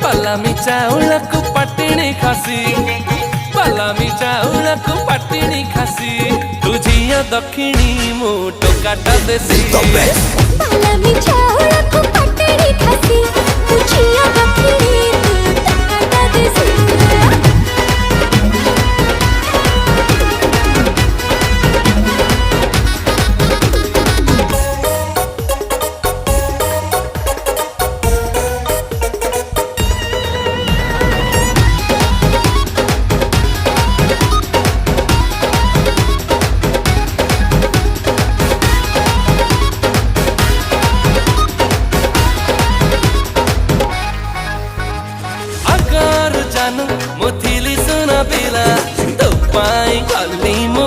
पलामी चाउळକୁ पटिणी खासी पलामी चाउळକୁ पटिणी खासी तुझिया दक्षिणी मु टोकाटा देसी पलामी चाउळକୁ पटिणी खासी तुझिया दक्षिणी मु टोकाटा देसी मुथिली सुना पिला तो पाई खाली मु